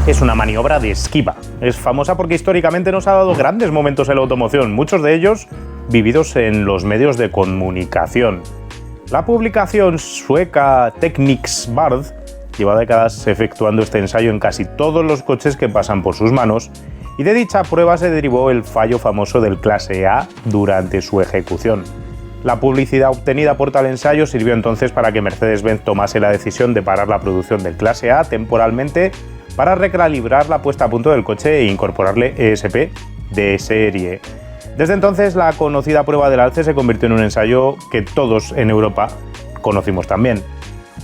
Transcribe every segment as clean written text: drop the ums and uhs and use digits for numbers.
es una maniobra de esquiva. Es famosa porque históricamente nos ha dado grandes momentos en la automoción, muchos de ellos vividos en los medios de comunicación. La publicación sueca Tekniksbard lleva décadas efectuando este ensayo en casi todos los coches que pasan por sus manos, y de dicha prueba se derivó el fallo famoso del clase A durante su ejecución. La publicidad obtenida por tal ensayo sirvió entonces para que Mercedes-Benz tomase la decisión de parar la producción del clase A temporalmente para recalibrar la puesta a punto del coche e incorporarle ESP de serie. Desde entonces, la conocida prueba del alce se convirtió en un ensayo que todos en Europa conocimos también.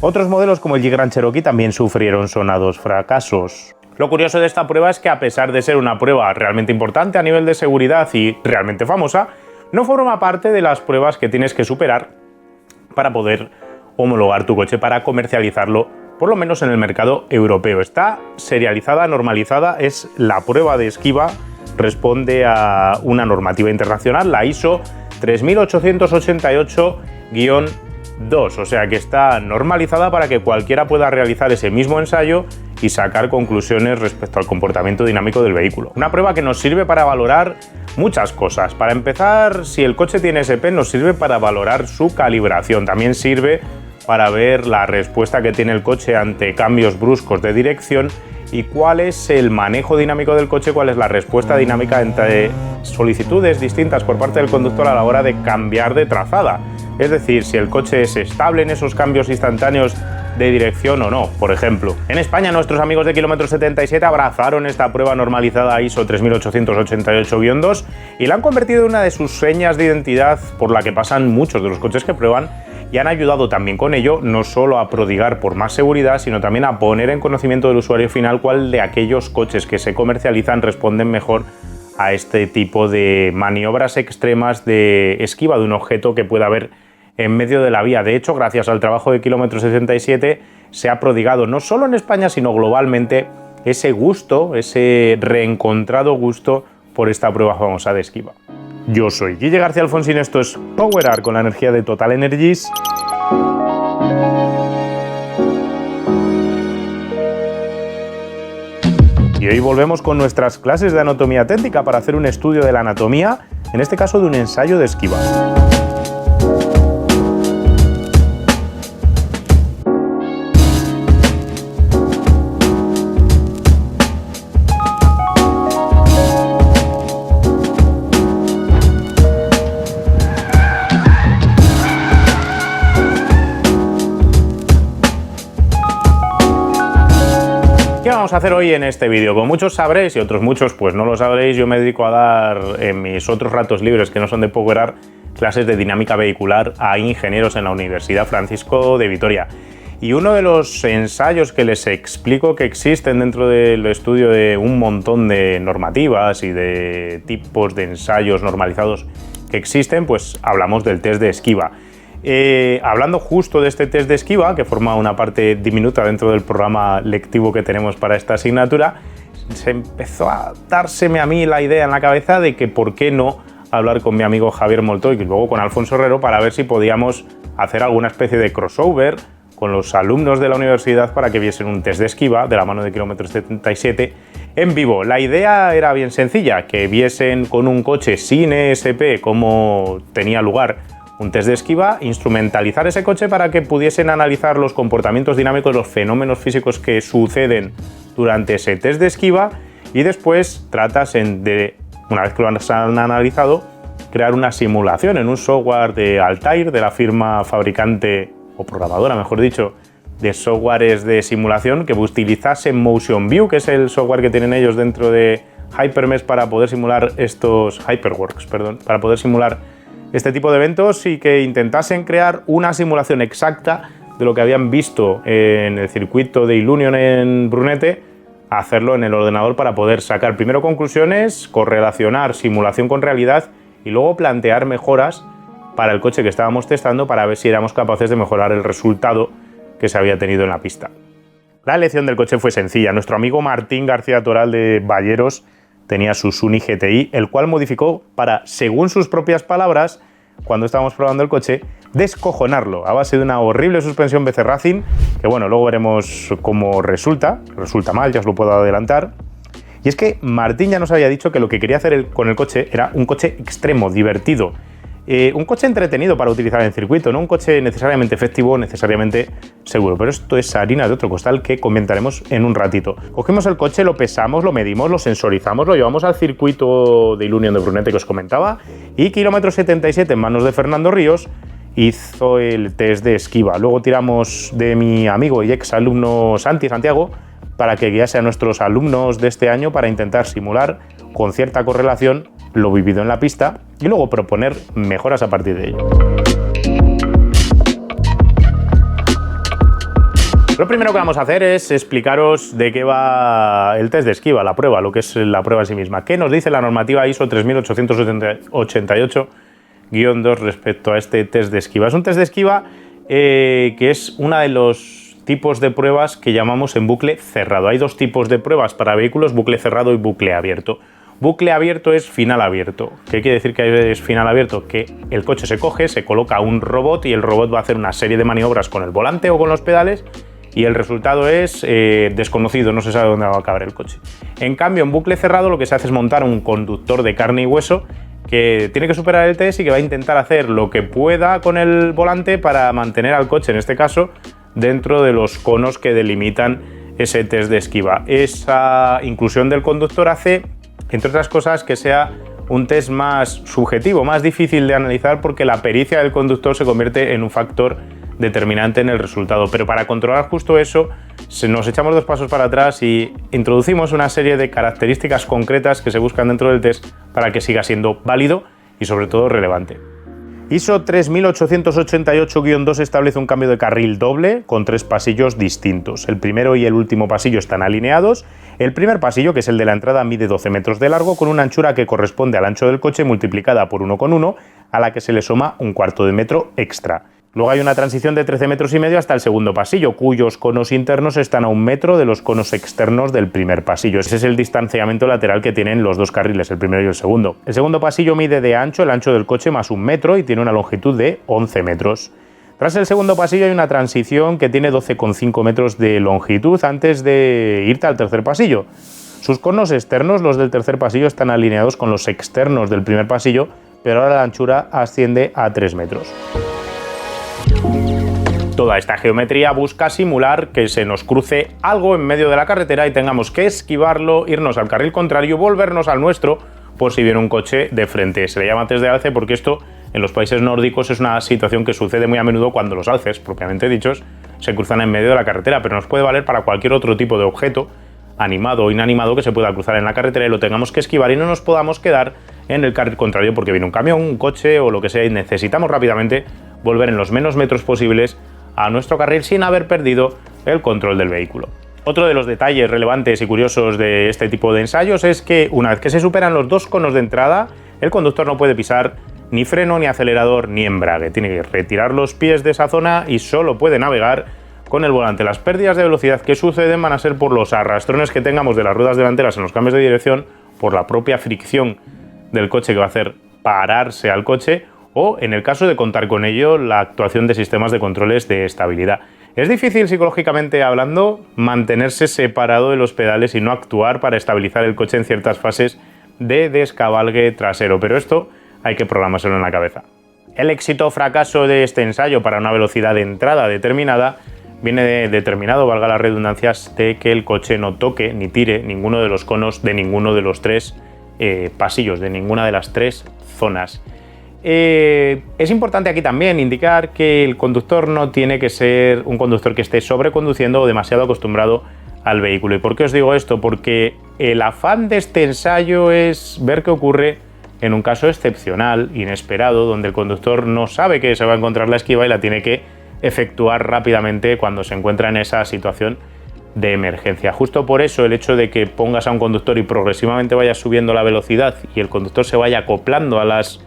Otros modelos como el Jeep Grand Cherokee también sufrieron sonados fracasos. Lo curioso de esta prueba es que, a pesar de ser una prueba realmente importante a nivel de seguridad y realmente famosa, no forma parte de las pruebas que tienes que superar para poder homologar tu coche, para comercializarlo, por lo menos en el mercado europeo. Está serializada, normalizada, es la prueba de esquiva, responde a una normativa internacional, la ISO 3888-2, o sea que está normalizada para que cualquiera pueda realizar ese mismo ensayo y sacar conclusiones respecto al comportamiento dinámico del vehículo. Una prueba que nos sirve para valorar muchas cosas. Para empezar, si el coche tiene SP, nos sirve para valorar su calibración. También sirve para ver la respuesta que tiene el coche ante cambios bruscos de dirección y cuál es el manejo dinámico del coche, cuál es la respuesta dinámica entre solicitudes distintas por parte del conductor a la hora de cambiar de trazada. Es decir, si el coche es estable en esos cambios instantáneos de dirección o no, por ejemplo. En España, nuestros amigos de Kilómetro 77 abrazaron esta prueba normalizada ISO 3888-2 y la han convertido en una de sus señas de identidad por la que pasan muchos de los coches que prueban, y han ayudado también con ello no solo a prodigar por más seguridad, sino también a poner en conocimiento del usuario final cuál de aquellos coches que se comercializan responden mejor a este tipo de maniobras extremas de esquiva de un objeto que pueda haber en medio de la vía. De hecho, gracias al trabajo de Kilómetro 67, se ha prodigado no solo en España, sino globalmente ese gusto, ese reencontrado gusto por esta prueba famosa de esquiva. Yo soy Guille García Alfonsín, esto es Power Up con la energía de Total Energies. Y hoy volvemos con nuestras clases de anatomía técnica para hacer un estudio de la anatomía, en este caso de un ensayo de esquiva. ¿Qué vamos a hacer hoy en este vídeo? Como muchos sabréis y otros muchos pues no lo sabréis, yo me dedico a dar en mis otros ratos libres que no son de Power Up clases de dinámica vehicular a ingenieros en la Universidad Francisco de Vitoria. Y uno de los ensayos que les explico que existen dentro del estudio de un montón de normativas y de tipos de ensayos normalizados que existen, pues hablamos del test de esquiva. Hablando justo de este test de esquiva, que forma una parte diminuta dentro del programa lectivo que tenemos para esta asignatura, se empezó a dárseme a mí la idea en la cabeza de que por qué no hablar con mi amigo Javier Molto y luego con Alfonso Herrero para ver si podíamos hacer alguna especie de crossover con los alumnos de la universidad para que viesen un test de esquiva de la mano de Kilómetro 77 en vivo. La idea era bien sencilla, que viesen con un coche sin ESP cómo tenía lugar un test de esquiva, instrumentalizar ese coche para que pudiesen analizar los comportamientos dinámicos, los fenómenos físicos que suceden durante ese test de esquiva, y después tratasen de, una vez que lo han analizado, crear una simulación en un software de Altair, de la firma fabricante o programadora, mejor dicho, de softwares de simulación que utilizase Motion View, que es el software que tienen ellos dentro de Hypermesh para poder simular Hyperworks, para poder simular este tipo de eventos, y que intentasen crear una simulación exacta de lo que habían visto en el circuito de Ilunion en Brunete, hacerlo en el ordenador para poder sacar primero conclusiones, correlacionar simulación con realidad y luego plantear mejoras para el coche que estábamos testando para ver si éramos capaces de mejorar el resultado que se había tenido en la pista. La elección del coche fue sencilla. Nuestro amigo Martín García Toral de Balleros tenía su Sunny GTI, el cual modificó para, según sus propias palabras, cuando estábamos probando el coche, descojonarlo a base de una horrible suspensión BC Racing, que bueno, luego veremos cómo resulta mal, ya os lo puedo adelantar. Y es que Martín ya nos había dicho que lo que quería hacer con el coche era un coche extremo, divertido, un coche entretenido para utilizar en circuito, no un coche necesariamente efectivo, necesariamente seguro. Pero esto es harina de otro costal que comentaremos en un ratito. Cogimos el coche, lo pesamos, lo medimos, lo sensorizamos, lo llevamos al circuito de Ilunion de Brunete que os comentaba y kilómetro 77 en manos de Fernando Ríos hizo el test de esquiva. Luego tiramos de mi amigo y ex alumno Santiago para que guiase a nuestros alumnos de este año para intentar simular con cierta correlación lo vivido en la pista y luego proponer mejoras a partir de ello. Lo primero que vamos a hacer es explicaros de qué va el test de esquiva, la prueba, lo que es la prueba en sí misma. ¿Qué nos dice la normativa ISO 3888-2 respecto a este test de esquiva? Es un test de esquiva que es uno de los tipos de pruebas que llamamos en bucle cerrado. Hay dos tipos de pruebas para vehículos, bucle cerrado y bucle abierto. Bucle abierto es final abierto. ¿Qué quiere decir que es final abierto? Que el coche se coge, se coloca un robot y el robot va a hacer una serie de maniobras con el volante o con los pedales y el resultado es desconocido, no se sabe dónde va a acabar el coche. En cambio, en bucle cerrado lo que se hace es montar un conductor de carne y hueso que tiene que superar el test y que va a intentar hacer lo que pueda con el volante para mantener al coche, en este caso, dentro de los conos que delimitan ese test de esquiva. Esa inclusión del conductor hace, entre otras cosas, que sea un test más subjetivo, más difícil de analizar porque la pericia del conductor se convierte en un factor determinante en el resultado. Pero para controlar justo eso, nos echamos dos pasos para atrás y introducimos una serie de características concretas que se buscan dentro del test para que siga siendo válido y sobre todo relevante. ISO 3888-2 establece un cambio de carril doble con 3 pasillos distintos. El primero y el último pasillo están alineados. El primer pasillo, que es el de la entrada, mide 12 metros de largo con una anchura que corresponde al ancho del coche multiplicada por 1,1, a la que se le suma un cuarto de metro extra. Luego hay una transición de 13,5 metros hasta el segundo pasillo, cuyos conos internos están a 1 metro de los conos externos del primer pasillo. Ese es el distanciamiento lateral que tienen los dos carriles, el primero y el segundo. El segundo pasillo mide de ancho el ancho del coche más 1 metro y tiene una longitud de 11 metros. Tras el segundo pasillo hay una transición que tiene 12,5 metros de longitud antes de irte al tercer pasillo. Sus conos externos, los del tercer pasillo, están alineados con los externos del primer pasillo, pero ahora la anchura asciende a 3 metros. Toda esta geometría busca simular que se nos cruce algo en medio de la carretera y tengamos que esquivarlo, irnos al carril contrario, volvernos al nuestro por si viene un coche de frente. Se le llama test de alce porque esto en los países nórdicos es una situación que sucede muy a menudo cuando los alces, propiamente dichos, se cruzan en medio de la carretera, pero nos puede valer para cualquier otro tipo de objeto, animado o inanimado, que se pueda cruzar en la carretera y lo tengamos que esquivar y no nos podamos quedar en el carril contrario porque viene un camión, un coche o lo que sea y necesitamos rápidamente volver en los menos metros posibles a nuestro carril sin haber perdido el control del vehículo. Otro de los detalles relevantes y curiosos de este tipo de ensayos es que una vez que se superan los dos conos de entrada, el conductor no puede pisar ni freno, ni acelerador, ni embrague. Tiene que retirar los pies de esa zona y solo puede navegar con el volante. Las pérdidas de velocidad que suceden van a ser por los arrastrones que tengamos de las ruedas delanteras en los cambios de dirección, por la propia fricción del coche que va a hacer pararse al coche, o, en el caso de contar con ello, la actuación de sistemas de controles de estabilidad. Es difícil, psicológicamente hablando, mantenerse separado de los pedales y no actuar para estabilizar el coche en ciertas fases de descabalgue trasero, pero esto hay que programárselo en la cabeza. El éxito o fracaso de este ensayo para una velocidad de entrada determinada viene determinado, valga la redundancia, de que el coche no toque ni tire ninguno de los conos de ninguno de los 3 pasillos, de ninguna de las 3 zonas. Es importante aquí también indicar que el conductor no tiene que ser un conductor que esté sobreconduciendo o demasiado acostumbrado al vehículo. ¿Y por qué os digo esto? Porque el afán de este ensayo es ver qué ocurre en un caso excepcional, inesperado, donde el conductor no sabe que se va a encontrar la esquiva y la tiene que efectuar rápidamente cuando se encuentra en esa situación de emergencia. Justo por eso el hecho de que pongas a un conductor y progresivamente vayas subiendo la velocidad y el conductor se vaya acoplando a las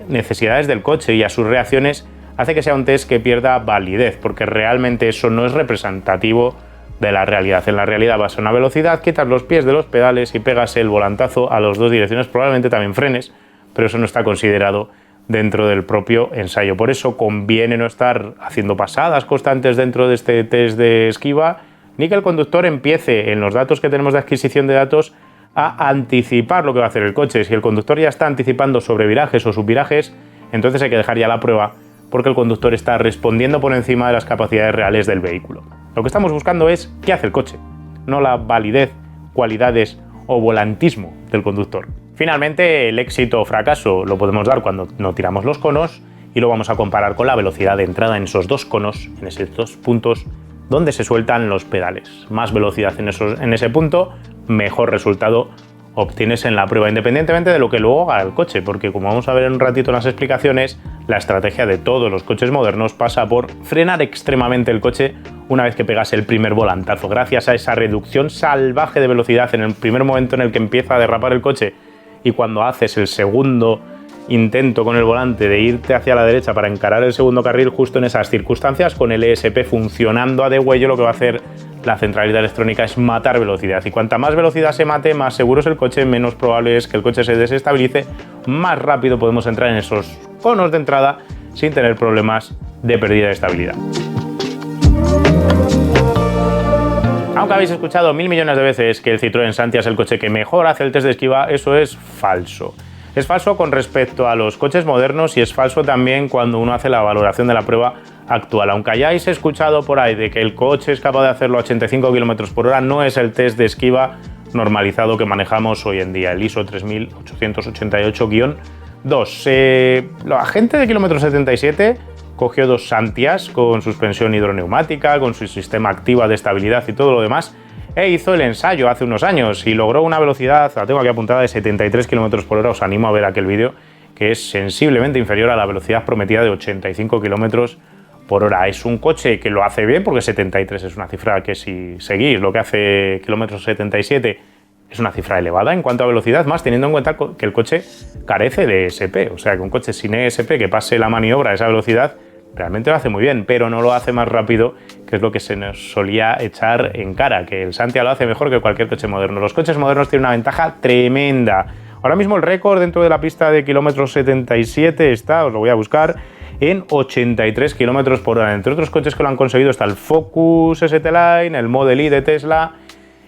necesidades del coche y a sus reacciones hace que sea un test que pierda validez, porque realmente eso no es representativo de la realidad. En la realidad vas a una velocidad, quitas los pies de los pedales y pegas el volantazo a las dos direcciones, probablemente también frenes, pero eso no está considerado dentro del propio ensayo. Por eso conviene no estar haciendo pasadas constantes dentro de este test de esquiva, ni que el conductor empiece en los datos que tenemos de adquisición de datos a anticipar lo que va a hacer el coche. Si el conductor ya está anticipando sobre virajes o subvirajes, entonces hay que dejar ya la prueba, porque el conductor está respondiendo por encima de las capacidades reales del vehículo. Lo que estamos buscando es qué hace el coche, no la validez, cualidades o volantismo del conductor. Finalmente, el éxito o fracaso lo podemos dar cuando no tiramos los conos y lo vamos a comparar con la velocidad de entrada en esos dos conos, en esos dos puntos donde se sueltan los pedales. Más velocidad en ese punto, mejor resultado obtienes en la prueba, independientemente de lo que luego haga el coche, porque como vamos a ver en un ratito en las explicaciones, la estrategia de todos los coches modernos pasa por frenar extremadamente el coche una vez que pegas el primer volantazo. Gracias a esa reducción salvaje de velocidad en el primer momento en el que empieza a derrapar el coche y cuando haces el segundo intento con el volante de irte hacia la derecha para encarar el segundo carril, justo en esas circunstancias, con el ESP funcionando a degüello, lo que va a hacer la centralita electrónica es matar velocidad. Y cuanta más velocidad se mate, más seguro es el coche, menos probable es que el coche se desestabilice, más rápido podemos entrar en esos conos de entrada sin tener problemas de pérdida de estabilidad. Aunque habéis escuchado 1000 millones de veces que el Citroën Santia es el coche que mejor hace el test de esquiva, eso es falso. Es falso con respecto a los coches modernos y es falso también cuando uno hace la valoración de la prueba actual. Aunque hayáis escuchado por ahí de que el coche es capaz de hacerlo a 85 km por hora, no es el test de esquiva normalizado que manejamos hoy en día, el ISO 3888-2. La gente de kilómetro 77 cogió dos Santias con suspensión hidroneumática, con su sistema activa de estabilidad y todo lo demás, e hizo el ensayo hace unos años y logró una velocidad, la tengo aquí apuntada, de 73 km por hora. Os animo a ver aquel vídeo, que es sensiblemente inferior a la velocidad prometida de 85 km por hora. Es un coche que lo hace bien, porque 73 es una cifra que, si seguís lo que hace kilómetros 77, es una cifra elevada en cuanto a velocidad, más teniendo en cuenta que el coche carece de ESP. O sea, que un coche sin ESP que pase la maniobra a esa velocidad realmente lo hace muy bien, pero no lo hace más rápido, que es lo que se nos solía echar en cara, que el Santia lo hace mejor que cualquier coche moderno. Los coches modernos tienen una ventaja tremenda. Ahora mismo el récord dentro de la pista de kilómetros 77 está, os lo voy a buscar, en 83 km por hora. Entre otros coches que lo han conseguido está el Focus ST-Line, el Model Y de Tesla.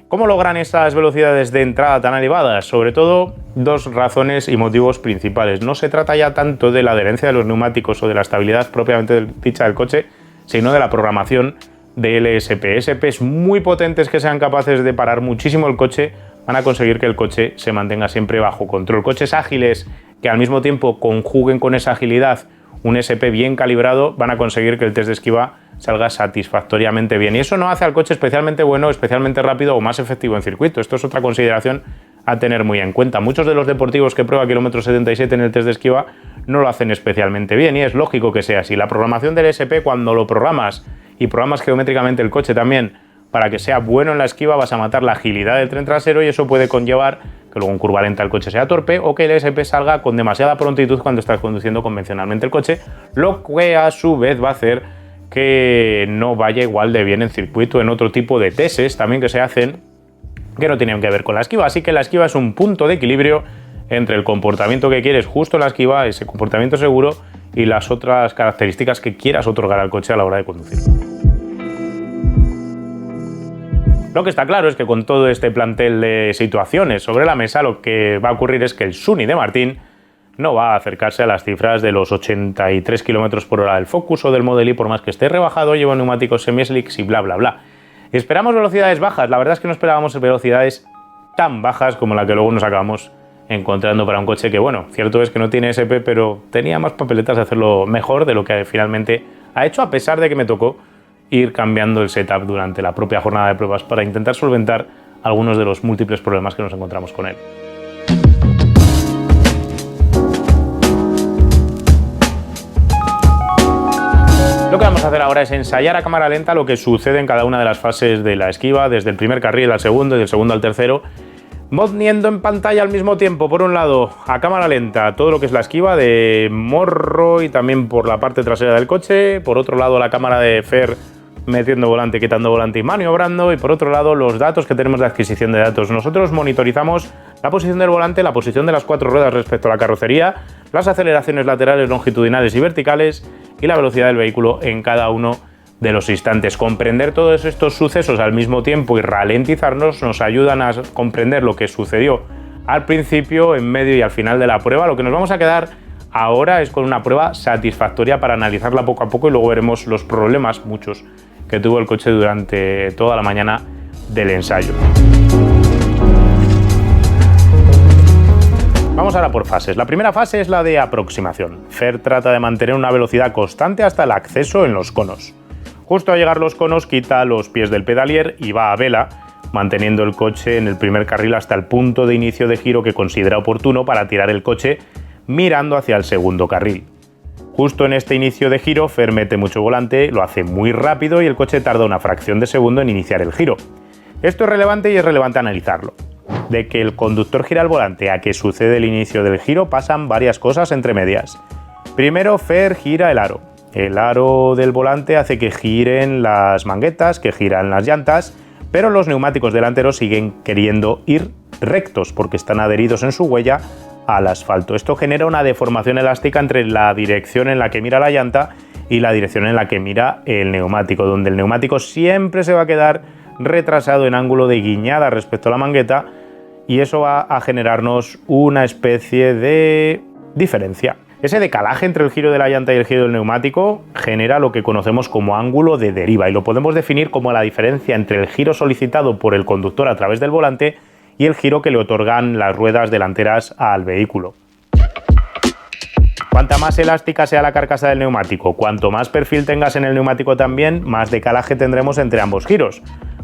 ¿Cómo logran esas velocidades de entrada tan elevadas? Sobre todo, dos razones y motivos principales. No se trata ya tanto de la adherencia de los neumáticos o de la estabilidad propiamente dicha del coche, sino de la programación del ESP. ESPs muy potentes que sean capaces de parar muchísimo el coche van a conseguir que el coche se mantenga siempre bajo control. Coches ágiles que al mismo tiempo conjuguen con esa agilidad un ESP bien calibrado van a conseguir que el test de esquiva salga satisfactoriamente bien. Y eso no hace al coche especialmente bueno, especialmente rápido o más efectivo en circuito. Esto es otra consideración a tener muy en cuenta. Muchos de los deportivos que prueba kilómetro 77 en el test de esquiva no lo hacen especialmente bien, y es lógico que sea así. La programación del ESP, cuando lo programas y programas geométricamente el coche también para que sea bueno en la esquiva, vas a matar la agilidad del tren trasero, y eso puede conllevar que luego en curva lenta el coche sea torpe o que el ESP salga con demasiada prontitud cuando estás conduciendo convencionalmente el coche, lo que a su vez va a hacer que no vaya igual de bien en circuito en otro tipo de tests también que se hacen que no tienen que ver con la esquiva. Así que la esquiva es un punto de equilibrio entre el comportamiento que quieres justo en la esquiva, ese comportamiento seguro, y las otras características que quieras otorgar al coche a la hora de conducir. Lo que está claro es que con todo este plantel de situaciones sobre la mesa, lo que va a ocurrir es que el Sunny de Martín no va a acercarse a las cifras de los 83 km por hora del Focus o del Model Y, por más que esté rebajado, lleva neumáticos semi-slicks y bla bla bla. Esperamos velocidades bajas. La verdad es que no esperábamos velocidades tan bajas como la que luego nos acabamos encontrando para un coche que, bueno, cierto es que no tiene SP, pero tenía más papeletas de hacerlo mejor de lo que finalmente ha hecho, a pesar de que me tocó ir cambiando el setup durante la propia jornada de pruebas para intentar solventar algunos de los múltiples problemas que nos encontramos con él. Lo que vamos a hacer ahora es ensayar a cámara lenta lo que sucede en cada una de las fases de la esquiva, desde el primer carril al segundo y del segundo al tercero, poniendo en pantalla al mismo tiempo, por un lado, a cámara lenta todo lo que es la esquiva de morro y también por la parte trasera del coche, por otro lado la cámara de Fer metiendo volante, quitando volante y maniobrando, y por otro lado los datos que tenemos de adquisición de datos. Nosotros monitorizamos la posición del volante, la posición de las 4 ruedas respecto a la carrocería, las aceleraciones laterales, longitudinales y verticales y la velocidad del vehículo en cada uno de los instantes. Comprender todos estos sucesos al mismo tiempo y ralentizarnos nos ayudan a comprender lo que sucedió al principio, en medio y al final de la prueba. Lo que nos vamos a quedar ahora es con una prueba satisfactoria para analizarla poco a poco y luego veremos los problemas, muchos, que tuvo el coche durante toda la mañana del ensayo. Vamos ahora por fases. La primera fase es la de aproximación. Fer trata de mantener una velocidad constante hasta el acceso en los conos. Justo al llegar los conos quita los pies del pedalier y va a vela, manteniendo el coche en el primer carril hasta el punto de inicio de giro que considera oportuno para tirar el coche mirando hacia el segundo carril. Justo en este inicio de giro, Fer mete mucho volante, lo hace muy rápido y el coche tarda una fracción de segundo en iniciar el giro. Esto es relevante y es relevante analizarlo. De que el conductor gira el volante a que sucede el inicio del giro pasan varias cosas entre medias. Primero, Fer gira el aro. El aro del volante hace que giren las manguetas, que giran las llantas, pero los neumáticos delanteros siguen queriendo ir rectos porque están adheridos en su huella al asfalto. Esto genera una deformación elástica entre la dirección en la que mira la llanta y la dirección en la que mira el neumático, donde el neumático siempre se va a quedar retrasado en ángulo de guiñada respecto a la mangueta y eso va a generarnos una especie de diferencia. Ese decalaje entre el giro de la llanta y el giro del neumático genera lo que conocemos como ángulo de deriva y lo podemos definir como la diferencia entre el giro solicitado por el conductor a través del volante y el giro que le otorgan las ruedas delanteras al vehículo. Cuanta más elástica sea la carcasa del neumático, cuanto más perfil tengas en el neumático también, más decalaje tendremos entre ambos giros.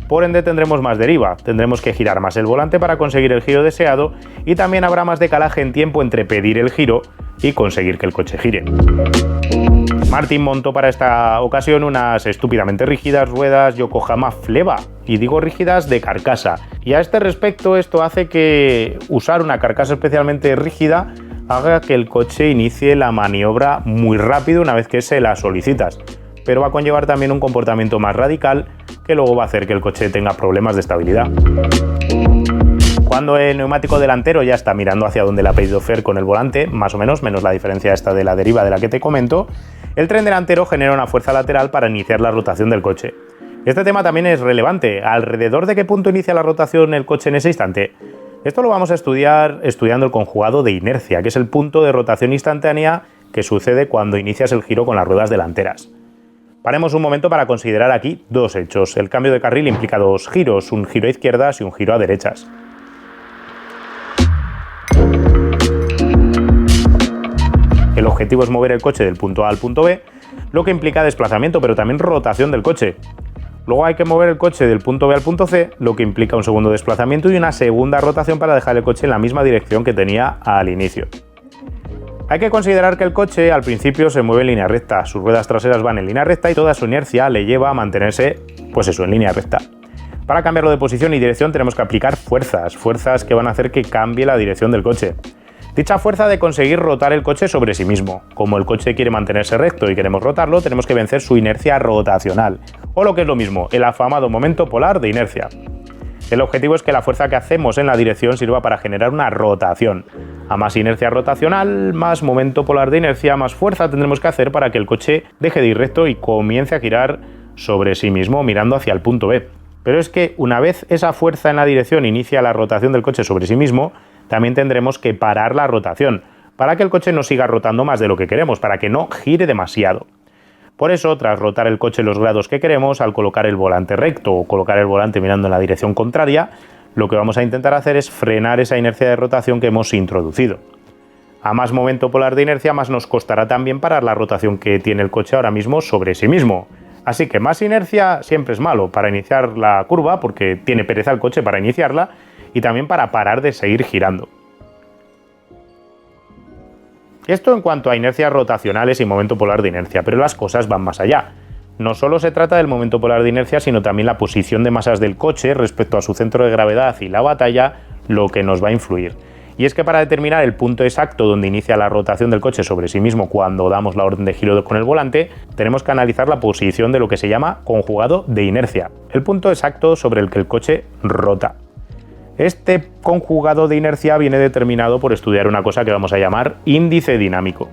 Por ende tendremos más deriva, tendremos que girar más el volante para conseguir el giro deseado y también habrá más decalaje en tiempo entre pedir el giro y conseguir que el coche gire. Martin montó para esta ocasión unas estúpidamente rígidas ruedas Yokohama Fleva, y digo rígidas de carcasa. Y a este respecto esto hace que usar una carcasa especialmente rígida haga que el coche inicie la maniobra muy rápido una vez que se la solicitas, pero va a conllevar también un comportamiento más radical que luego va a hacer que el coche tenga problemas de estabilidad. Cuando el neumático delantero ya está mirando hacia donde le ha pedido Fer con el volante, más o menos la diferencia esta de la deriva de la que te comento, el tren delantero genera una fuerza lateral para iniciar la rotación del coche. Este tema también es relevante. ¿Alrededor de qué punto inicia la rotación el coche en ese instante? Esto lo vamos a estudiar estudiando el conjugado de inercia, que es el punto de rotación instantánea que sucede cuando inicias el giro con las ruedas delanteras. Paremos un momento para considerar aquí dos hechos. El cambio de carril implica dos giros, un giro a izquierdas y un giro a derechas. El objetivo es mover el coche del punto A al punto B, lo que implica desplazamiento, pero también rotación del coche. Luego hay que mover el coche del punto B al punto C, lo que implica un segundo desplazamiento y una segunda rotación para dejar el coche en la misma dirección que tenía al inicio. Hay que considerar que el coche al principio se mueve en línea recta, sus ruedas traseras van en línea recta y toda su inercia le lleva a mantenerse, en línea recta. Para cambiarlo de posición y dirección tenemos que aplicar fuerzas que van a hacer que cambie la dirección del coche. Dicha fuerza de conseguir rotar el coche sobre sí mismo. Como el coche quiere mantenerse recto y queremos rotarlo, tenemos que vencer su inercia rotacional, o lo que es lo mismo, el afamado momento polar de inercia. El objetivo es que la fuerza que hacemos en la dirección sirva para generar una rotación. A más inercia rotacional, más momento polar de inercia, más fuerza tendremos que hacer para que el coche deje de ir recto y comience a girar sobre sí mismo mirando hacia el punto B. Pero es que una vez esa fuerza en la dirección inicia la rotación del coche sobre sí mismo, también tendremos que parar la rotación, para que el coche no siga rotando más de lo que queremos, para que no gire demasiado. Por eso, tras rotar el coche los grados que queremos, al colocar el volante recto o colocar el volante mirando en la dirección contraria, lo que vamos a intentar hacer es frenar esa inercia de rotación que hemos introducido. A más momento polar de inercia, más nos costará también parar la rotación que tiene el coche ahora mismo sobre sí mismo. Así que más inercia siempre es malo para iniciar la curva, porque tiene pereza el coche para iniciarla, y también para parar de seguir girando. Esto en cuanto a inercias rotacionales y momento polar de inercia, pero las cosas van más allá. No solo se trata del momento polar de inercia, sino también la posición de masas del coche respecto a su centro de gravedad y la batalla, lo que nos va a influir. Y es que para determinar el punto exacto donde inicia la rotación del coche sobre sí mismo cuando damos la orden de giro con el volante, tenemos que analizar la posición de lo que se llama conjugado de inercia, el punto exacto sobre el que el coche rota. Este conjugado de inercia viene determinado por estudiar una cosa que vamos a llamar índice dinámico.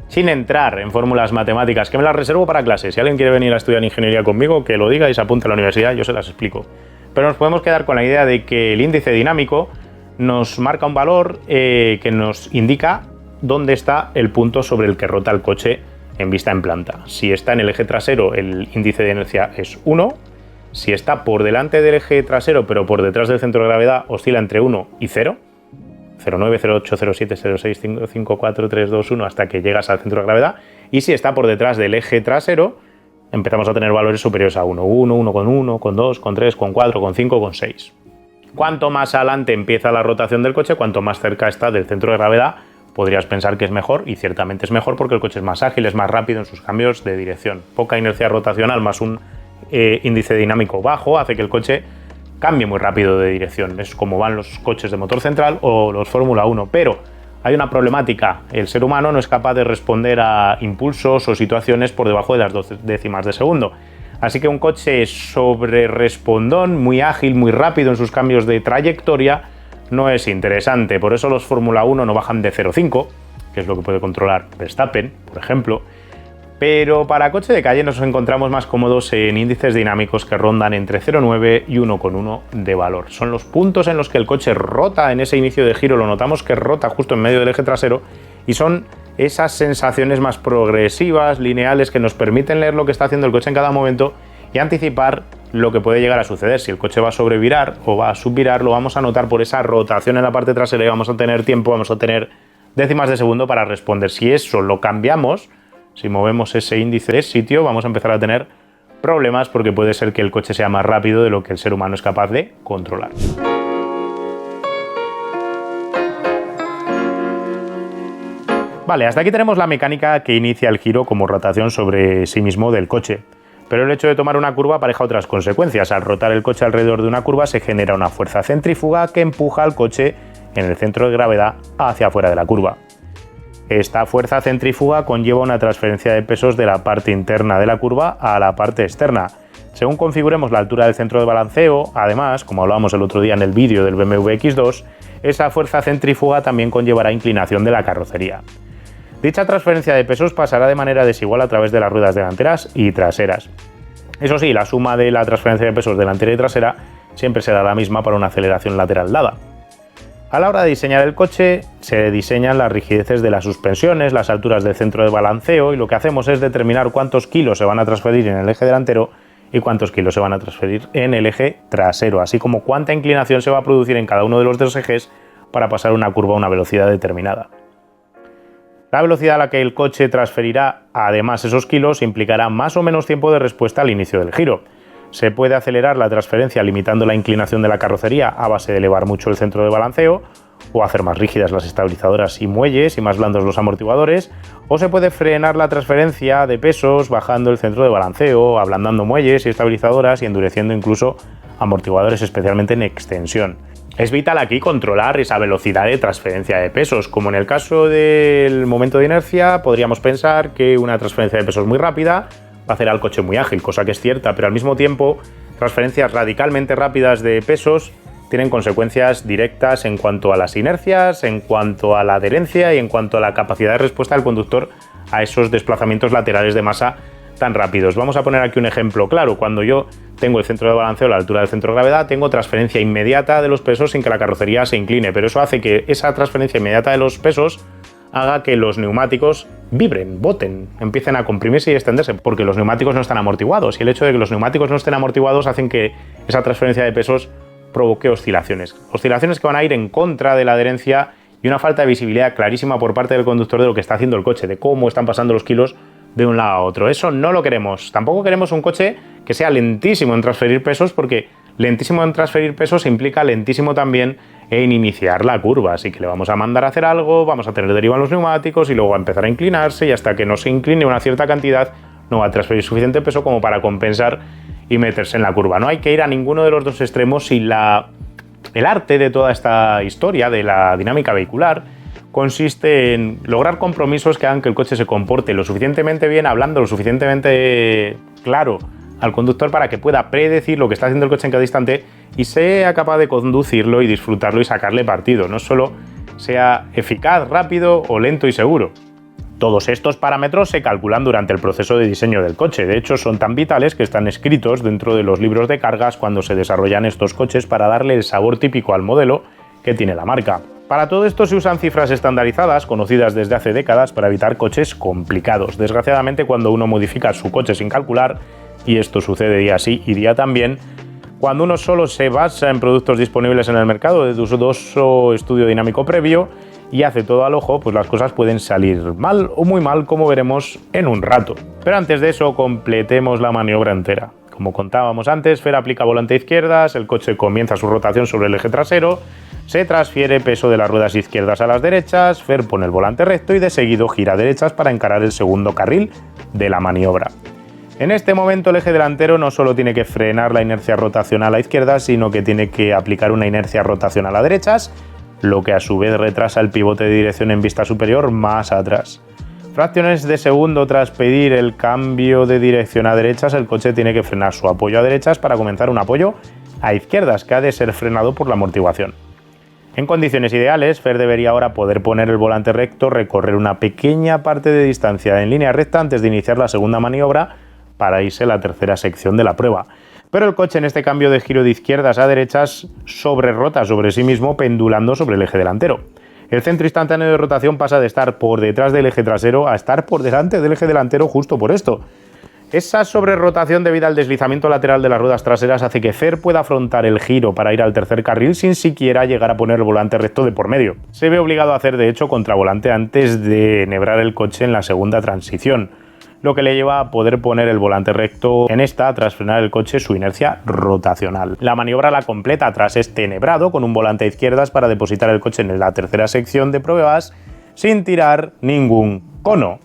Sin entrar en fórmulas matemáticas, que me las reservo para clases. Si alguien quiere venir a estudiar ingeniería conmigo, que lo diga y se apunte a la universidad, yo se las explico. Pero nos podemos quedar con la idea de que el índice dinámico nos marca un valor que nos indica dónde está el punto sobre el que rota el coche en vista en planta. Si está en el eje trasero, el índice de inercia es 1. Si está por delante del eje trasero, pero por detrás del centro de gravedad, oscila entre 1 y 0. 0,9, 0,8, 0,7, 0,6, 5, 4, 3, 2, 1, hasta que llegas al centro de gravedad. Y si está por detrás del eje trasero, empezamos a tener valores superiores a 1, 1, 1,1, 1,2, 1,3, 1,4, 1,5, 1,6. Cuanto más adelante empieza la rotación del coche, cuanto más cerca está del centro de gravedad, podrías pensar que es mejor, y ciertamente es mejor porque el coche es más ágil, es más rápido en sus cambios de dirección. Poca inercia rotacional más un índice dinámico bajo hace que el coche cambie muy rápido de dirección. Es como van los coches de motor central o los Fórmula 1, pero hay una problemática. El ser humano no es capaz de responder a impulsos o situaciones por debajo de las 2 décimas de segundo. Así que un coche sobre respondón, muy ágil, muy rápido en sus cambios de trayectoria, no es interesante. Por eso los Fórmula 1 no bajan de 0,5, que es lo que puede controlar Verstappen, por ejemplo. Pero para coche de calle nos encontramos más cómodos en índices dinámicos que rondan entre 0,9 y 1,1 de valor. Son los puntos en los que el coche rota en ese inicio de giro, lo notamos que rota justo en medio del eje trasero, y son esas sensaciones más progresivas, lineales, que nos permiten leer lo que está haciendo el coche en cada momento y anticipar lo que puede llegar a suceder. Si el coche va a sobrevirar o va a subvirar, lo vamos a notar por esa rotación en la parte trasera y vamos a tener tiempo, vamos a tener décimas de segundo para responder. Si eso lo cambiamos, si movemos ese índice de sitio, vamos a empezar a tener problemas porque puede ser que el coche sea más rápido de lo que el ser humano es capaz de controlar. Vale, hasta aquí tenemos la mecánica que inicia el giro como rotación sobre sí mismo del coche. Pero el hecho de tomar una curva apareja otras consecuencias. Al rotar el coche alrededor de una curva se genera una fuerza centrífuga que empuja al coche en el centro de gravedad hacia afuera de la curva. Esta fuerza centrífuga conlleva una transferencia de pesos de la parte interna de la curva a la parte externa. Según configuremos la altura del centro de balanceo, además, como hablábamos el otro día en el vídeo del BMW X2, esa fuerza centrífuga también conllevará inclinación de la carrocería. Dicha transferencia de pesos pasará de manera desigual a través de las ruedas delanteras y traseras. Eso sí, la suma de la transferencia de pesos delantera y trasera siempre será la misma para una aceleración lateral dada. A la hora de diseñar el coche, se diseñan las rigideces de las suspensiones, las alturas del centro de balanceo, y lo que hacemos es determinar cuántos kilos se van a transferir en el eje delantero y cuántos kilos se van a transferir en el eje trasero, así como cuánta inclinación se va a producir en cada uno de los dos ejes para pasar una curva a una velocidad determinada. La velocidad a la que el coche transferirá además esos kilos implicará más o menos tiempo de respuesta al inicio del giro. Se puede acelerar la transferencia limitando la inclinación de la carrocería a base de elevar mucho el centro de balanceo, o hacer más rígidas las estabilizadoras y muelles y más blandos los amortiguadores, o se puede frenar la transferencia de pesos bajando el centro de balanceo, ablandando muelles y estabilizadoras y endureciendo incluso amortiguadores, especialmente en extensión. Es vital aquí controlar esa velocidad de transferencia de pesos. Como en el caso del momento de inercia, podríamos pensar que una transferencia de pesos muy rápida va a hacer al coche muy ágil, cosa que es cierta, pero al mismo tiempo transferencias radicalmente rápidas de pesos tienen consecuencias directas en cuanto a las inercias, en cuanto a la adherencia y en cuanto a la capacidad de respuesta del conductor a esos desplazamientos laterales de masa tan rápidos. Vamos a poner aquí un ejemplo claro. Cuando yo tengo el centro de balanceo a la altura del centro de gravedad, tengo transferencia inmediata de los pesos sin que la carrocería se incline, pero eso hace que esa transferencia inmediata de los pesos haga que los neumáticos vibren, boten, empiecen a comprimirse y extenderse, porque los neumáticos no están amortiguados, y el hecho de que los neumáticos no estén amortiguados hacen que esa transferencia de pesos provoque oscilaciones que van a ir en contra de la adherencia y una falta de visibilidad clarísima por parte del conductor de lo que está haciendo el coche, de cómo están pasando los kilos de un lado a otro. Eso no lo queremos. Tampoco queremos un coche que sea lentísimo en transferir pesos, porque lentísimo en transferir pesos implica lentísimo también en iniciar la curva. Así que le vamos a mandar a hacer algo, vamos a tener deriva en los neumáticos y luego va a empezar a inclinarse, y hasta que no se incline una cierta cantidad no va a transferir suficiente peso como para compensar y meterse en la curva. No hay que ir a ninguno de los dos extremos si la El arte de toda esta historia de la dinámica vehicular consiste en lograr compromisos que hagan que el coche se comporte lo suficientemente bien, hablando lo suficientemente claro al conductor para que pueda predecir lo que está haciendo el coche en cada instante y sea capaz de conducirlo y disfrutarlo y sacarle partido, no solo sea eficaz, rápido o lento y seguro. Todos estos parámetros se calculan durante el proceso de diseño del coche. De hecho, son tan vitales que están escritos dentro de los libros de cargas cuando se desarrollan estos coches para darle el sabor típico al modelo que tiene la marca. Para todo esto se usan cifras estandarizadas, conocidas desde hace décadas, para evitar coches complicados. Desgraciadamente, cuando uno modifica su coche sin calcular, y esto sucede día sí y día también, cuando uno solo se basa en productos disponibles en el mercado de dudoso estudio dinámico previo y hace todo al ojo, pues las cosas pueden salir mal o muy mal, como veremos en un rato. Pero antes de eso, completemos la maniobra entera. Como contábamos antes, Fer aplica volante a izquierdas, el coche comienza su rotación sobre el eje trasero, se transfiere peso de las ruedas izquierdas a las derechas, Fer pone el volante recto y de seguido gira a derechas para encarar el segundo carril de la maniobra. En este momento el eje delantero no solo tiene que frenar la inercia rotacional a izquierdas, sino que tiene que aplicar una inercia rotacional a derechas, lo que a su vez retrasa el pivote de dirección en vista superior más atrás. Fracciones de segundo tras pedir el cambio de dirección a derechas, el coche tiene que frenar su apoyo a derechas para comenzar un apoyo a izquierdas, que ha de ser frenado por la amortiguación. En condiciones ideales, Fer debería ahora poder poner el volante recto, recorrer una pequeña parte de distancia en línea recta antes de iniciar la segunda maniobra para irse a la tercera sección de la prueba. Pero el coche en este cambio de giro de izquierdas a derechas rota sobre sí mismo, pendulando sobre el eje delantero. El centro instantáneo de rotación pasa de estar por detrás del eje trasero a estar por delante del eje delantero justo por esto. Esa sobrerotación debida al deslizamiento lateral de las ruedas traseras hace que Fer pueda afrontar el giro para ir al tercer carril sin siquiera llegar a poner el volante recto de por medio. Se ve obligado a hacer de hecho contravolante antes de enhebrar el coche en la segunda transición, lo que le lleva a poder poner el volante recto en esta tras frenar el coche su inercia rotacional. La maniobra la completa tras este enhebrado con un volante a izquierdas para depositar el coche en la tercera sección de pruebas sin tirar ningún cono.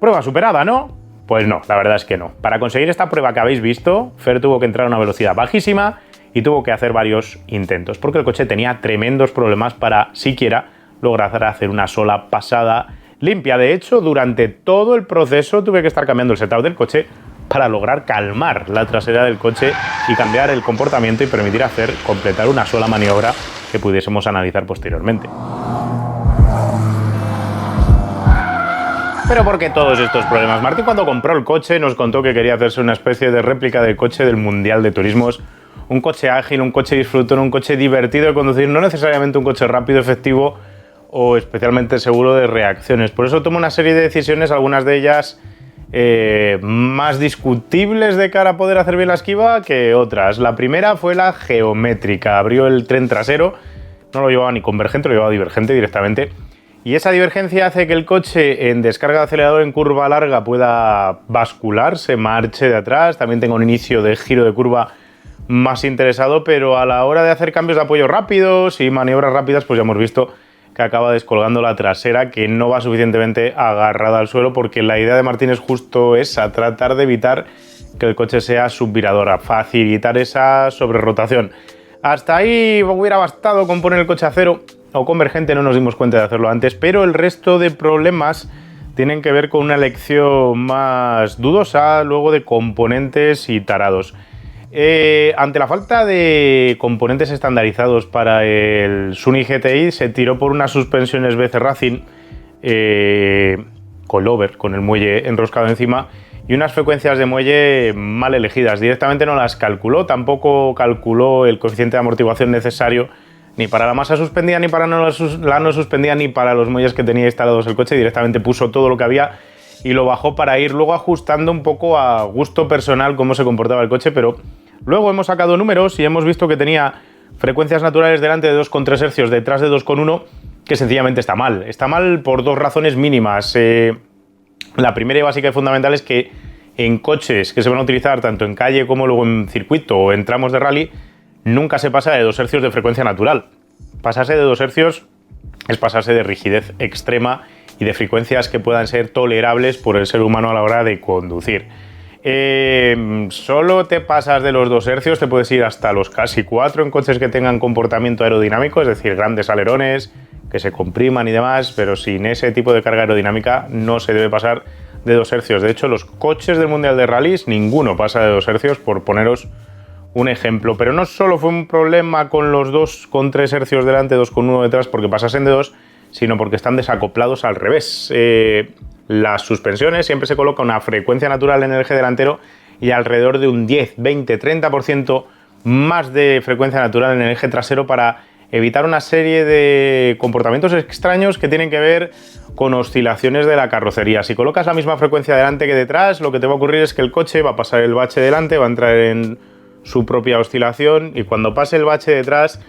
Prueba superada, ¿no? Pues no, la verdad es que no. Para conseguir esta prueba que habéis visto, Fer tuvo que entrar a una velocidad bajísima y tuvo que hacer varios intentos, porque el coche tenía tremendos problemas para siquiera lograr hacer una sola pasada limpia. De hecho, durante todo el proceso tuve que estar cambiando el setup del coche para lograr calmar la trasera del coche y cambiar el comportamiento y permitir completar una sola maniobra que pudiésemos analizar posteriormente. Pero ¿por qué todos estos problemas? Martín, cuando compró el coche, nos contó que quería hacerse una especie de réplica del coche del Mundial de Turismos. Un coche ágil, un coche disfrutón, un coche divertido de conducir, no necesariamente un coche rápido, efectivo o especialmente seguro de reacciones. Por eso tomó una serie de decisiones, algunas de ellas más discutibles de cara a poder hacer bien la esquiva que otras. La primera fue la geométrica. Abrió el tren trasero, no lo llevaba ni convergente, lo llevaba divergente directamente. Y esa divergencia hace que el coche en descarga de acelerador en curva larga pueda bascular, se marche de atrás, también tenga un inicio de giro de curva más interesado, pero a la hora de hacer cambios de apoyo rápidos y maniobras rápidas, pues ya hemos visto que acaba descolgando la trasera, que no va suficientemente agarrada al suelo, porque la idea de Martín es justo esa, tratar de evitar que el coche sea subvirador, a facilitar esa sobrerotación. Hasta ahí hubiera bastado con poner el coche a cero o convergente, no nos dimos cuenta de hacerlo antes, pero el resto de problemas tienen que ver con una elección más dudosa, luego de componentes y tarados. Ante la falta de componentes estandarizados para el Sunny GTI, se tiró por unas suspensiones BC Racing coilover, con el muelle enroscado encima, y unas frecuencias de muelle mal elegidas. Directamente no las calculó, tampoco calculó el coeficiente de amortiguación necesario ni para la masa suspendida, ni para la no suspendida, ni para los muelles que tenía instalados el coche. Directamente puso todo lo que había y lo bajó para ir luego ajustando un poco a gusto personal cómo se comportaba el coche, pero luego hemos sacado números y hemos visto que tenía frecuencias naturales delante de 2,3 hercios, detrás de 2,1, que sencillamente está mal. Está mal por dos razones mínimas. La primera y básica y fundamental es que en coches que se van a utilizar tanto en calle como luego en circuito o en tramos de rally, nunca se pasa de 2 hercios de frecuencia natural. Pasarse de 2 hercios es pasarse de rigidez extrema y de frecuencias que puedan ser tolerables por el ser humano a la hora de conducir. Solo te pasas de los 2 hercios, te puedes ir hasta los casi 4 en coches que tengan comportamiento aerodinámico, es decir, grandes alerones, que se compriman y demás, pero sin ese tipo de carga aerodinámica no se debe pasar de 2 hercios. De hecho, los coches del Mundial de Rallys, ninguno pasa de 2 hercios, por poneros un ejemplo. Pero no solo fue un problema con los 2,3 hercios delante, 2,1 detrás, porque pasasen de 2, sino porque están desacoplados al revés. Las suspensiones siempre se coloca una frecuencia natural en el eje delantero y alrededor de un 10, 20, 30% más de frecuencia natural en el eje trasero para evitar una serie de comportamientos extraños que tienen que ver con oscilaciones de la carrocería. Si colocas la misma frecuencia delante que detrás, lo que te va a ocurrir es que el coche va a pasar el bache delante, va a entrar en su propia oscilación y cuando pase el bache detrás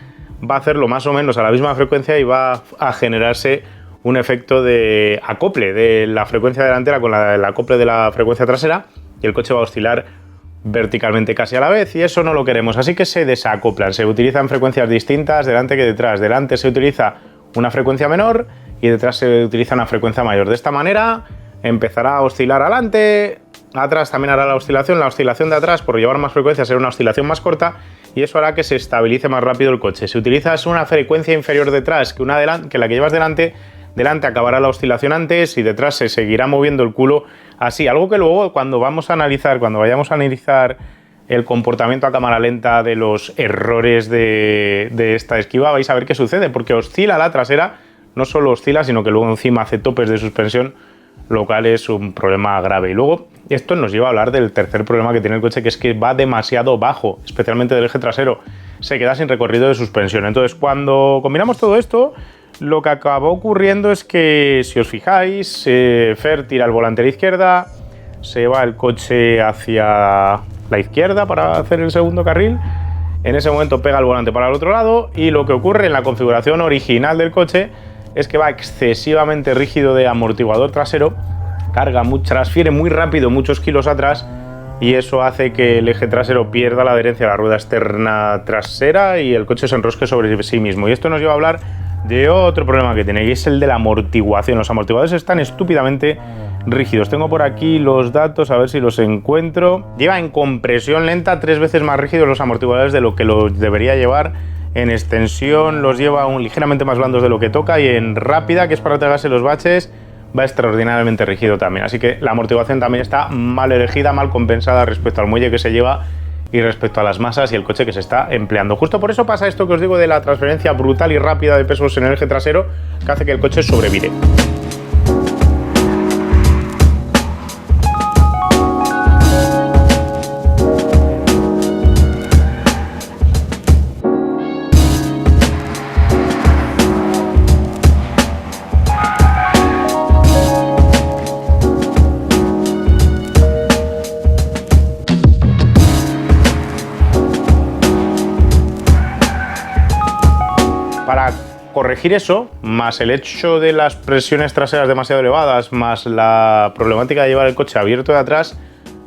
va a hacerlo más o menos a la misma frecuencia y va a generarse un efecto de acople de la frecuencia delantera con el acople de la frecuencia trasera y el coche va a oscilar verticalmente casi a la vez y eso no lo queremos, así que se desacoplan, se utilizan frecuencias distintas delante que detrás. Delante se utiliza una frecuencia menor y detrás se utiliza una frecuencia mayor. De esta manera empezará a oscilar adelante, atrás también hará la oscilación de atrás por llevar más frecuencia será una oscilación más corta y eso hará que se estabilice más rápido el coche. Si utilizas una frecuencia inferior detrás que la que llevas delante acabará la oscilación antes y detrás se seguirá moviendo el culo así. Algo que luego cuando vayamos a analizar el comportamiento a cámara lenta de los errores de esta esquiva, vais a ver qué sucede, porque oscila la trasera, no solo oscila, sino que luego encima hace topes de suspensión, lo cual es un problema grave. Y luego esto nos lleva a hablar del tercer problema que tiene el coche, que es que va demasiado bajo, especialmente del eje trasero. Se queda sin recorrido de suspensión. Entonces, cuando combinamos todo esto, lo que acabó ocurriendo es que, si os fijáis, Fer tira el volante a la izquierda, se va el coche hacia la izquierda para hacer el segundo carril, en ese momento pega el volante para el otro lado y lo que ocurre en la configuración original del coche es que va excesivamente rígido de amortiguador trasero, transfiere muy rápido muchos kilos atrás y eso hace que el eje trasero pierda la adherencia a la rueda externa trasera y el coche se enrosque sobre sí mismo. Y esto nos lleva a hablar de otro problema que tiene y es el de la amortiguación. Los amortiguadores están estúpidamente rígidos. Tengo por aquí los datos, a ver si los encuentro. Lleva en compresión lenta 3 veces más rígidos los amortiguadores de lo que los debería llevar. En extensión los lleva ligeramente más blandos de lo que toca y en rápida, que es para tragarse los baches, va extraordinariamente rígido también. Así que la amortiguación también está mal elegida, mal compensada respecto al muelle que se lleva y respecto a las masas y el coche que se está empleando. Justo por eso pasa esto que os digo de la transferencia brutal y rápida de pesos en el eje trasero, que hace que el coche sobrevire. Para corregir eso, más el hecho de las presiones traseras demasiado elevadas, más la problemática de llevar el coche abierto de atrás,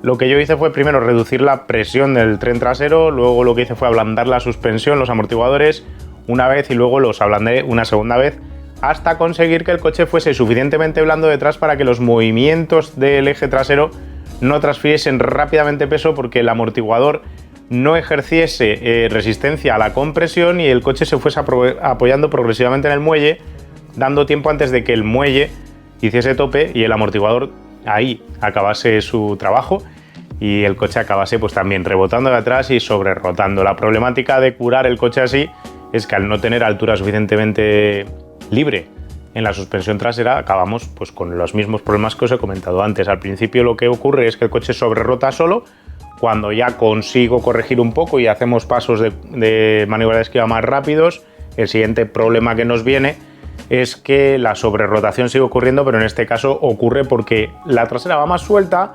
lo que yo hice fue primero reducir la presión del tren trasero, luego lo que hice fue ablandar la suspensión, los amortiguadores una vez y luego los ablandé una segunda vez hasta conseguir que el coche fuese suficientemente blando detrás para que los movimientos del eje trasero no transfiriesen rápidamente peso porque el amortiguador no ejerciese resistencia a la compresión y el coche se fuese apoyando progresivamente en el muelle, dando tiempo antes de que el muelle hiciese tope y el amortiguador ahí acabase su trabajo y el coche acabase pues también rebotando de atrás y sobrerrotando. La problemática de curar el coche así es que al no tener altura suficientemente libre en la suspensión trasera acabamos pues con los mismos problemas que os he comentado antes. Al principio lo que ocurre es que el coche sobrerrota solo. Cuando ya consigo corregir un poco y hacemos pasos de maniobra de esquiva más rápidos, el siguiente problema que nos viene es que la sobrerrotación sigue ocurriendo, pero en este caso ocurre porque la trasera va más suelta,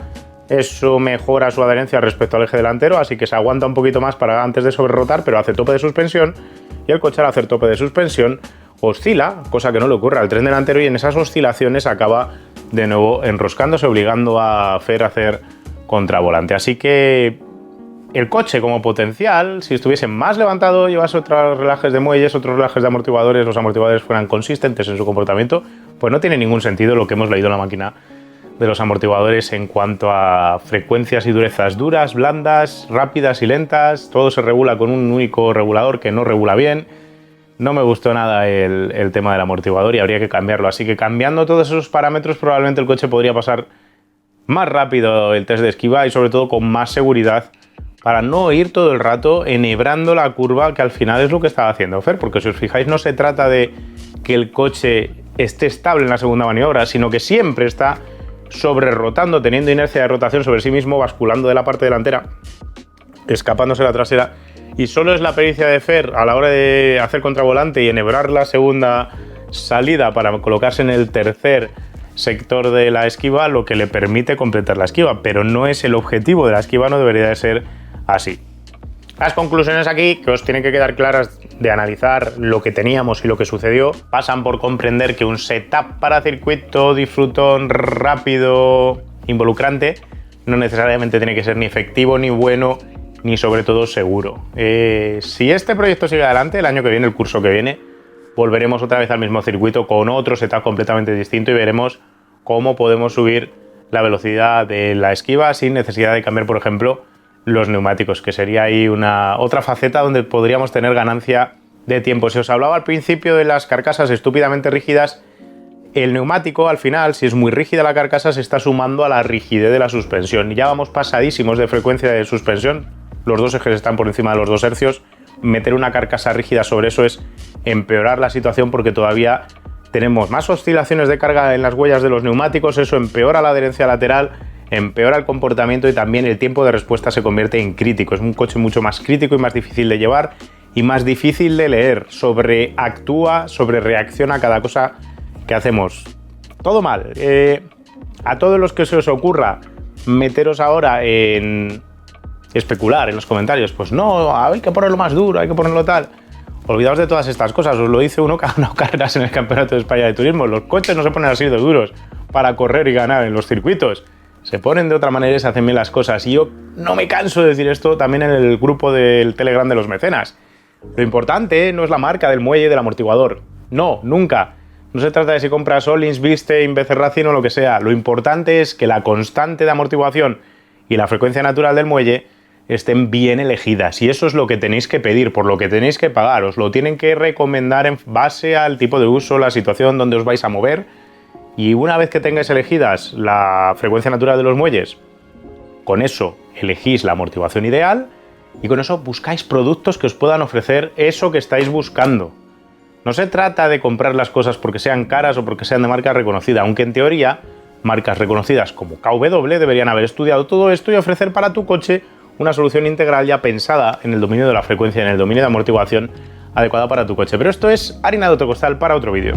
eso mejora su adherencia respecto al eje delantero, así que se aguanta un poquito más para antes de sobrerrotar, pero hace tope de suspensión y el coche al hacer tope de suspensión oscila, cosa que no le ocurre al tren delantero y en esas oscilaciones acaba de nuevo enroscándose, obligando a Fer a hacer contravolante. Así que el coche como potencial, si estuviese más levantado, llevase otros relajes de muelles, otros relajes de amortiguadores, los amortiguadores fueran consistentes en su comportamiento, pues no tiene ningún sentido lo que hemos leído en la máquina de los amortiguadores en cuanto a frecuencias y durezas duras, blandas, rápidas y lentas. Todo se regula con un único regulador que no regula bien. No me gustó nada el tema del amortiguador y habría que cambiarlo. Así que cambiando todos esos parámetros probablemente el coche podría pasar más rápido el test de esquiva y sobre todo con más seguridad para no ir todo el rato enhebrando la curva, que al final es lo que estaba haciendo Fer, porque si os fijáis no se trata de que el coche esté estable en la segunda maniobra, sino que siempre está sobre rotando, teniendo inercia de rotación sobre sí mismo, basculando de la parte delantera, escapándose la trasera. Y solo es la pericia de Fer a la hora de hacer contravolante y enhebrar la segunda salida para colocarse en el tercer sector de la esquiva lo que le permite completar la esquiva, pero no es el objetivo de la esquiva, no debería de ser así. Las conclusiones aquí, que os tienen que quedar claras de analizar lo que teníamos y lo que sucedió, pasan por comprender que un setup para circuito disfrutón, rápido, involucrante, no necesariamente tiene que ser ni efectivo, ni bueno, ni sobre todo seguro. Si este proyecto sigue adelante, el año que viene, el curso que viene, volveremos otra vez al mismo circuito con otro setup completamente distinto y veremos cómo podemos subir la velocidad de la esquiva sin necesidad de cambiar, por ejemplo, los neumáticos, que sería ahí otra faceta donde podríamos tener ganancia de tiempo. Si os hablaba al principio de las carcasas estúpidamente rígidas, el neumático al final, si es muy rígida la carcasa, se está sumando a la rigidez de la suspensión. Ya vamos pasadísimos de frecuencia de suspensión, los dos ejes están por encima de los 2 hercios. Meter una carcasa rígida sobre eso es empeorar la situación porque todavía tenemos más oscilaciones de carga en las huellas de los neumáticos, eso empeora la adherencia lateral, empeora el comportamiento y también el tiempo de respuesta se convierte en crítico. Es un coche mucho más crítico y más difícil de llevar y más difícil de leer. Sobreactúa, sobrereacciona a cada cosa que hacemos. Todo mal. A todos los que se os ocurra meteros ahora en especular en los comentarios, pues no, hay que ponerlo más duro, hay que ponerlo tal. Olvidaos de todas estas cosas, os lo dice uno que ha ganado carreras en el Campeonato de España de Turismo. Los coches no se ponen así de duros para correr y ganar en los circuitos. Se ponen de otra manera y se hacen bien las cosas. Y yo no me canso de decir esto también en el grupo del Telegram de los mecenas. Lo importante no es la marca del muelle y del amortiguador. No, nunca. No se trata de si compras Öhlins, Bilstein, Becerracing o lo que sea. Lo importante es que la constante de amortiguación y la frecuencia natural del muelle estén bien elegidas. Y eso es lo que tenéis que pedir, por lo que tenéis que pagar. Os lo tienen que recomendar en base al tipo de uso, la situación donde os vais a mover. Y una vez que tengáis elegidas la frecuencia natural de los muelles, con eso elegís la amortiguación ideal y con eso buscáis productos que os puedan ofrecer eso que estáis buscando. No se trata de comprar las cosas porque sean caras o porque sean de marca reconocida, aunque en teoría marcas reconocidas como KW deberían haber estudiado todo esto y ofrecer para tu coche una solución integral ya pensada en el dominio de la frecuencia, en el dominio de amortiguación adecuada para tu coche. Pero esto es harina de otro costal para otro vídeo.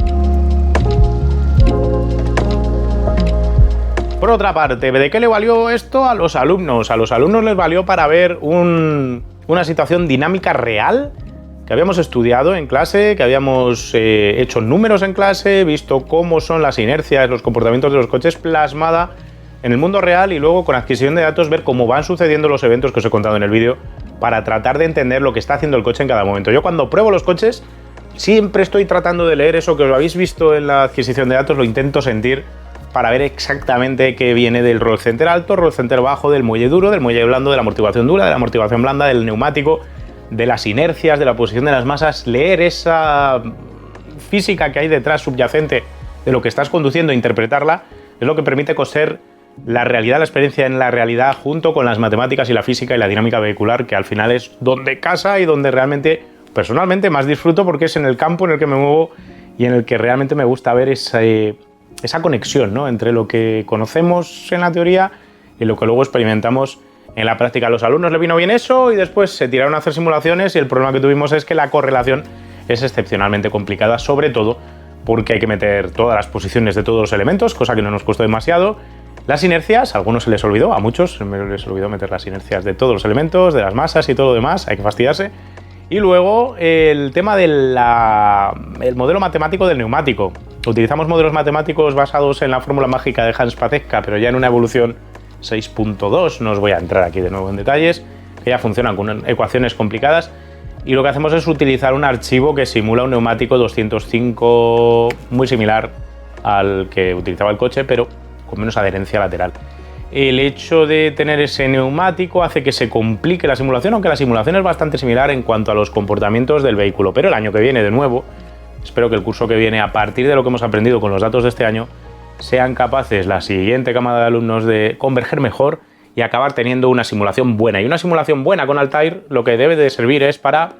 Por otra parte, ¿de qué le valió esto a los alumnos? A los alumnos les valió para ver una situación dinámica real que habíamos estudiado en clase, que habíamos hecho números en clase, visto cómo son las inercias, los comportamientos de los coches plasmada en el mundo real y luego con adquisición de datos ver cómo van sucediendo los eventos que os he contado en el vídeo para tratar de entender lo que está haciendo el coche en cada momento. Yo cuando pruebo los coches siempre estoy tratando de leer eso que os habéis visto en la adquisición de datos, lo intento sentir para ver exactamente qué viene del roll center alto, roll center bajo, del muelle duro, del muelle blando, de la amortiguación dura, de la amortiguación blanda, del neumático, de las inercias, de la posición de las masas, leer esa física que hay detrás subyacente de lo que estás conduciendo e interpretarla es lo que permite coser la realidad, la experiencia en la realidad junto con las matemáticas y la física y la dinámica vehicular, que al final es donde casa y donde realmente, personalmente, más disfruto porque es en el campo en el que me muevo y en el que realmente me gusta ver esa conexión, ¿no?, entre lo que conocemos en la teoría y lo que luego experimentamos en la práctica. A los alumnos les vino bien eso y después se tiraron a hacer simulaciones y el problema que tuvimos es que la correlación es excepcionalmente complicada, sobre todo porque hay que meter todas las posiciones de todos los elementos, cosa que no nos costó demasiado. Las inercias, a algunos se les olvidó, a muchos se les olvidó meter las inercias de todos los elementos, de las masas y todo lo demás, hay que fastidiarse. Y luego el tema del modelo matemático del neumático. Utilizamos modelos matemáticos basados en la fórmula mágica de Hans Patetka, pero ya en una evolución 6.2, no os voy a entrar aquí de nuevo en detalles, que ya funcionan con ecuaciones complicadas. Y lo que hacemos es utilizar un archivo que simula un neumático 205 muy similar al que utilizaba el coche, pero con menos adherencia lateral. El hecho de tener ese neumático hace que se complique la simulación, aunque la simulación es bastante similar en cuanto a los comportamientos del vehículo. Pero el año que viene, de nuevo, espero que el curso que viene, a partir de lo que hemos aprendido con los datos de este año, sean capaces la siguiente camada de alumnos de converger mejor y acabar teniendo una simulación buena. Y una simulación buena con Altair lo que debe de servir es para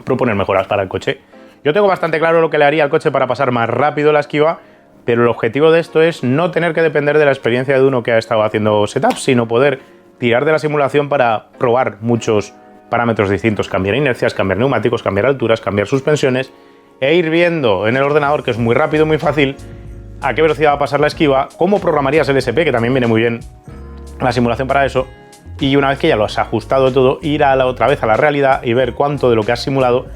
proponer mejoras para el coche. Yo tengo bastante claro lo que le haría al coche para pasar más rápido la esquiva, pero el objetivo de esto es no tener que depender de la experiencia de uno que ha estado haciendo setups, sino poder tirar de la simulación para probar muchos parámetros distintos, cambiar inercias, cambiar neumáticos, cambiar alturas, cambiar suspensiones e ir viendo en el ordenador, que es muy rápido, muy fácil, a qué velocidad va a pasar la esquiva, cómo programarías el SP, que también viene muy bien la simulación para eso, y una vez que ya lo has ajustado todo, ir otra vez a la realidad y ver cuánto de lo que has simulado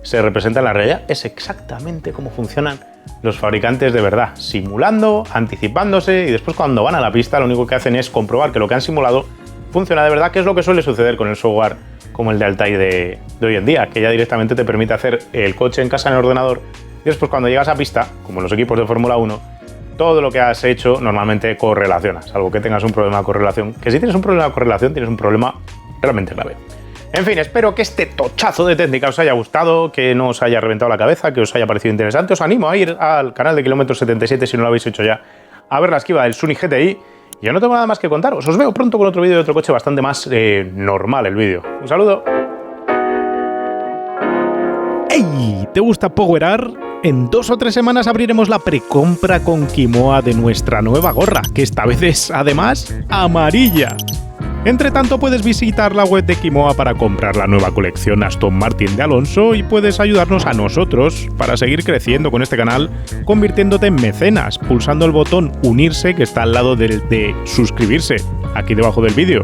se representa en la realidad. Es exactamente como funcionan los fabricantes de verdad, simulando, anticipándose, y después cuando van a la pista lo único que hacen es comprobar que lo que han simulado funciona de verdad, que es lo que suele suceder con el software como el de Altair de hoy en día, que ya directamente te permite hacer el coche en casa en el ordenador, y después cuando llegas a pista, como en los equipos de Fórmula 1, todo lo que has hecho normalmente correlacionas, salvo que tengas un problema de correlación, que si tienes un problema de correlación tienes un problema realmente grave. En fin, espero que este tochazo de técnica os haya gustado, que no os haya reventado la cabeza, que os haya parecido interesante. Os animo a ir al canal de Kilómetro 77 si no lo habéis hecho ya, a ver la esquiva del Sunny GTI. Yo no tengo nada más que contaros. Os veo pronto con otro vídeo de otro coche bastante más normal el vídeo. Un saludo. ¡Ey! ¿Te gusta powerar? En 2 o 3 semanas abriremos la precompra con Quimoa de nuestra nueva gorra, que esta vez es, además, amarilla. Entre tanto, puedes visitar la web de Quimoa para comprar la nueva colección Aston Martin de Alonso y puedes ayudarnos a nosotros para seguir creciendo con este canal, convirtiéndote en mecenas, pulsando el botón unirse que está al lado del de suscribirse, aquí debajo del vídeo.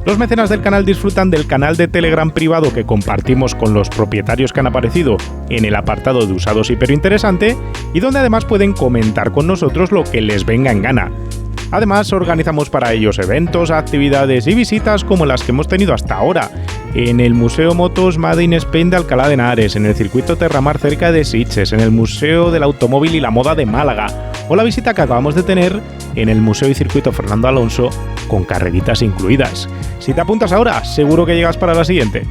Los mecenas del canal disfrutan del canal de Telegram privado que compartimos con los propietarios que han aparecido en el apartado de usados hiperinteresante y donde además pueden comentar con nosotros lo que les venga en gana. Además, organizamos para ellos eventos, actividades y visitas como las que hemos tenido hasta ahora, en el Museo Motos Made in Spain de Alcalá de Henares, en el Circuito Terramar cerca de Sitges, en el Museo del Automóvil y la Moda de Málaga, o la visita que acabamos de tener en el Museo y Circuito Fernando Alonso, con carreritas incluidas. Si te apuntas ahora, seguro que llegas para la siguiente.